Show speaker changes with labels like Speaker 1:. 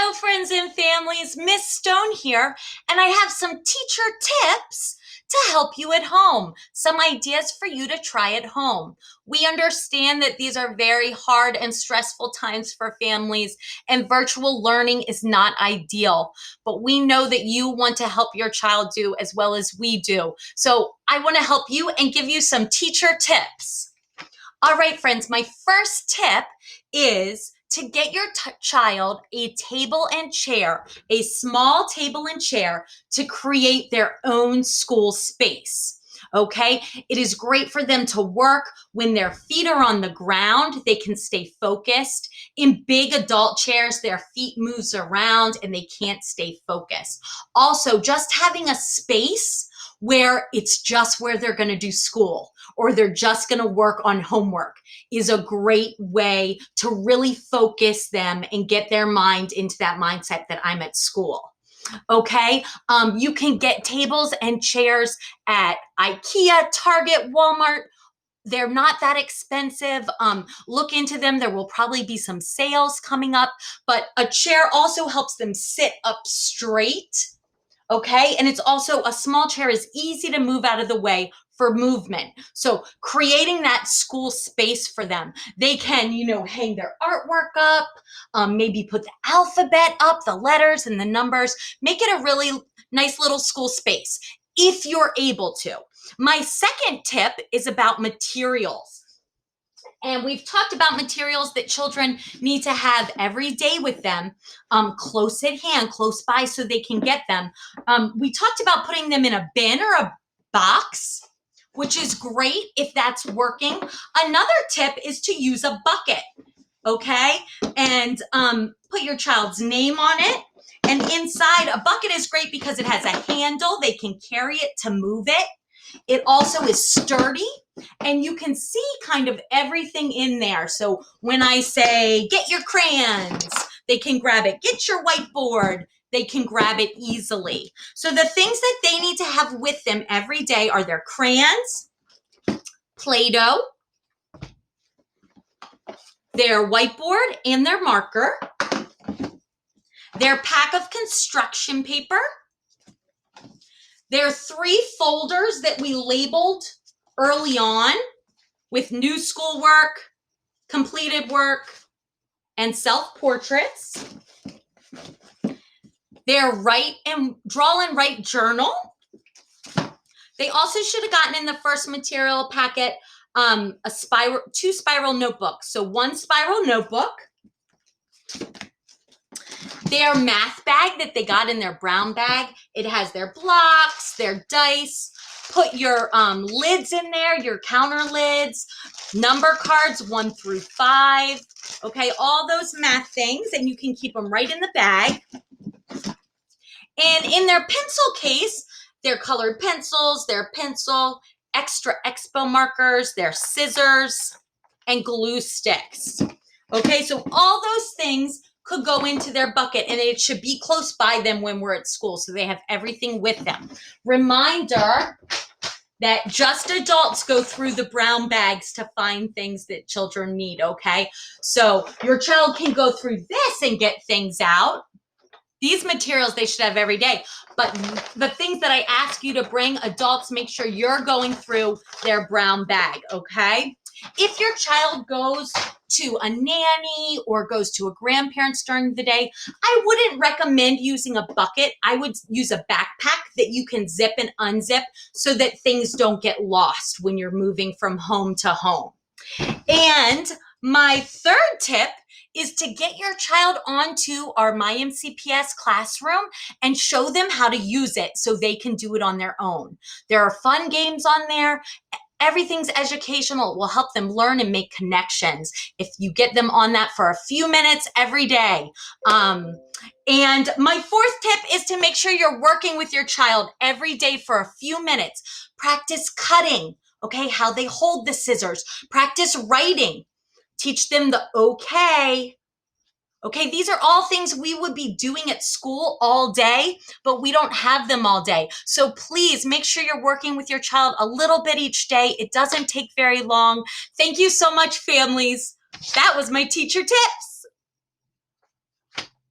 Speaker 1: Hello, friends and families. Miss Stone here, and I have some teacher tips to help you at home. Some ideas for you to try at home. We understand that these are very hard and stressful times for families, and virtual learning is not ideal. But we know that you want to help your child do as well as we do. So I want to help you and give you some teacher tips. All right, friends, my first tip is to get your child a table and chair, a small table and chair to create their own school space. Okay, it is great for them to work when their feet are on the ground. They can stay focused. In big adult chairs, their feet moves around and they can't stay focused. Also, just having a space where it's just where they're going to do school or they're just going to work on homework is a great way to really focus them and get their mind into that mindset that I'm at school. Okay, you can get tables and chairs at IKEA, Target, Walmart. They're not that expensive. Look into them. There will probably be some sales coming up, but a chair also helps them sit up straight. Okay, and it's also a small chair is easy to move out of the way for movement. So creating that school space for them. They can, hang their artwork up, maybe put the alphabet up, the letters and the numbers, make it a really nice little school space if you're able to. My second tip is about materials. And we've talked about materials that children need to have every day with them, close at hand, close by so they can get them. We talked about putting them in a bin or a box, which is great if that's working. Another tip is to use a bucket, okay? And put your child's name on it. And inside, a bucket is great because it has a handle. They can carry it to move it. It also is sturdy and you can see kind of everything in there. So when I say, get your crayons, they can grab it. Get your whiteboard, they can grab it easily. So the things that they need to have with them every day are their crayons, Play-Doh, their whiteboard and their marker, their pack of construction paper, their 3 folders that we labeled early on with new school work, completed work, and self-portraits. Their draw and write journal. They also should have gotten in the first material packet 2 spiral notebooks. So 1 spiral notebook. Their math bag that they got in their brown bag. It has their blocks, their dice. Put your lids in there, your counter lids, number cards 1 through 5. Okay, all those math things, and you can keep them right in the bag. And in their pencil case, their colored pencils, their pencil, extra expo markers, their scissors, and glue sticks. Okay, so all those things could go into their bucket, and it should be close by them when we're at school so they have everything with them. Reminder that just adults go through the brown bags to find things that children need, okay? So your child can go through this and get things out. These materials they should have every day, but the things that I ask you to bring, adults, make sure you're going through their brown bag, okay? If your child goes to a nanny or goes to a grandparent's during the day, I wouldn't recommend using a bucket. I would use a backpack that you can zip and unzip so that things don't get lost when you're moving from home to home. And my third tip is to get your child onto our MyMCPS classroom and show them how to use it so they can do it on their own. There are fun games on there. Everything's educational. It will help them learn and make connections if you get them on that for a few minutes every day. And my fourth tip is to make sure you're working with your child every day for a few minutes. Practice cutting, okay, how they hold the scissors. Practice writing. Teach them the okay. Okay, these are all things we would be doing at school all day, but we don't have them all day. So please make sure you're working with your child a little bit each day. It doesn't take very long. Thank you so much, families. That was my teacher tips.